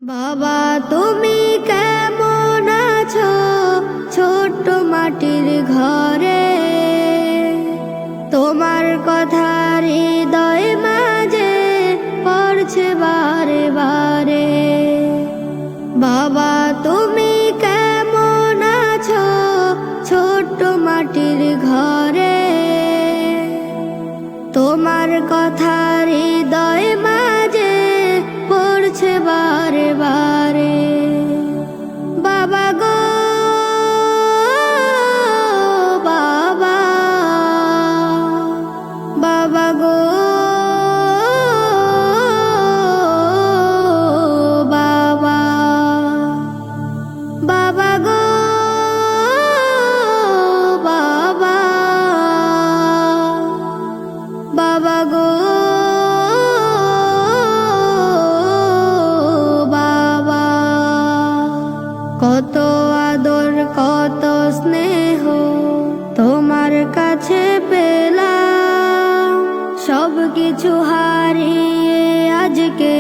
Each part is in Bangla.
বাবা তুমি কেমন আছো ছোট্ট মাটির ঘরে, তোমার কথা হৃদয় মাঝে পড়ছে বারে বারে। বাবা তুমি কেমন আছো ছোট্ট মাটির ঘরে, তোমার কথা হৃদয় মাঝে পড়ছে বারে বারে। বাবা গো বাবা, বাবা গো বাবা, বাবা গো বাবা, বাবা গো বাবা। কত আদর কত স্নেহ তোমার কাছে পেলাম, সব কিছু হারিয়ে আজকে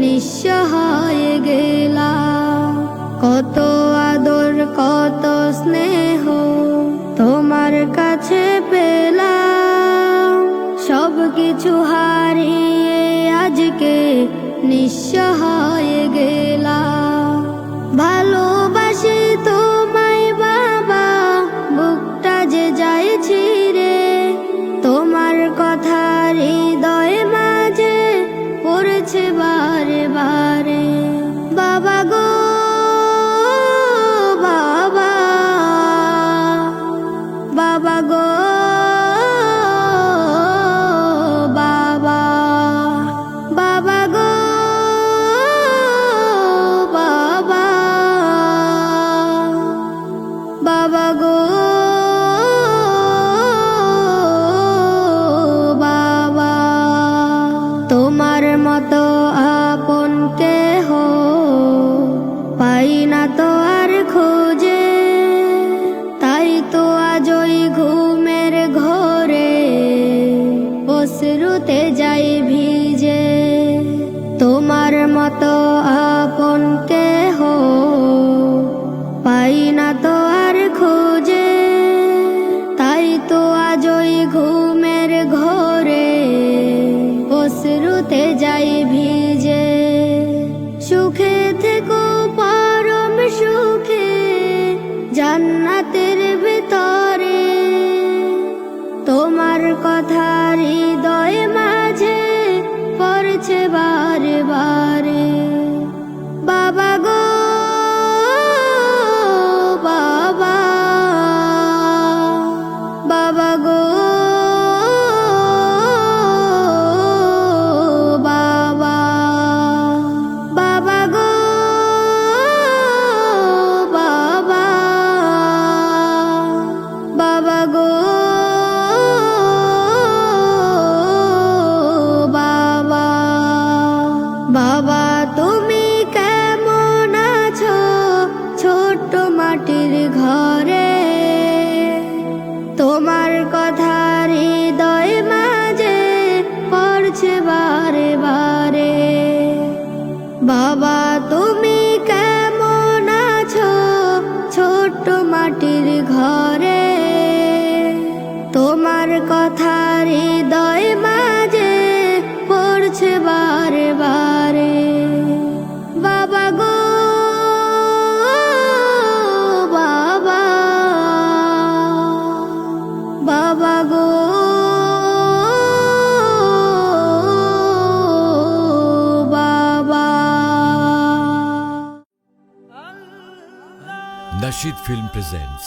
নিঃস্ব হয়ে গেলাম। কত আদর কত স্নেহ তোমার কাছে পেলাম, সব কিছু হারিয়ে আজকে নিঃস্ব হয়ে গেলাম। ভালোবাসি তোমায় বাবা, বুকটা যে যায় ছিঁড়ে, তোমার কথা হৃদয় মাঝে পড়ছে বারে বারে। বাবা গো বাবা, বাবা গো বাবা, বাবা গো বাবা, বাবা গো বাবা। তোমার মতো আপন কেহ পাই না তো আর খুঁজে, তাই তো আজ ওই ঘুমের ঘোরে অশ্রুতে যাই ভিজে। তোমার মতো আপন কেহ পাই না তো আর খুঁজে, তাই তো আজ ওই ঘুমের ঘোরে অশ্রুতে যাই ভিজে। সুখে থেকো পরম সুখে জান্নাতের ভিতরে, তোমার কথা হৃদয় মাঝে পড়ছে বারে বারে। বাবা গো বাবা, বাবা গো বাবা, বাবা গো বাবা, বাবা গো বাবা। বাবা তুমি কেমন আছো ছোট্ট মাটির ঘরে, তোমার কথা হৃদয় মাঝে পড়ছে বারে বারে। বাবা তুমি কেমন আছো ছোট্ট মাটির ঘরে, তোমার কথা হৃদয় মাঝে পড়ছে বারে বারে। বাবা গো বাবা, বাবা গো বাবা। Nasheed Film presents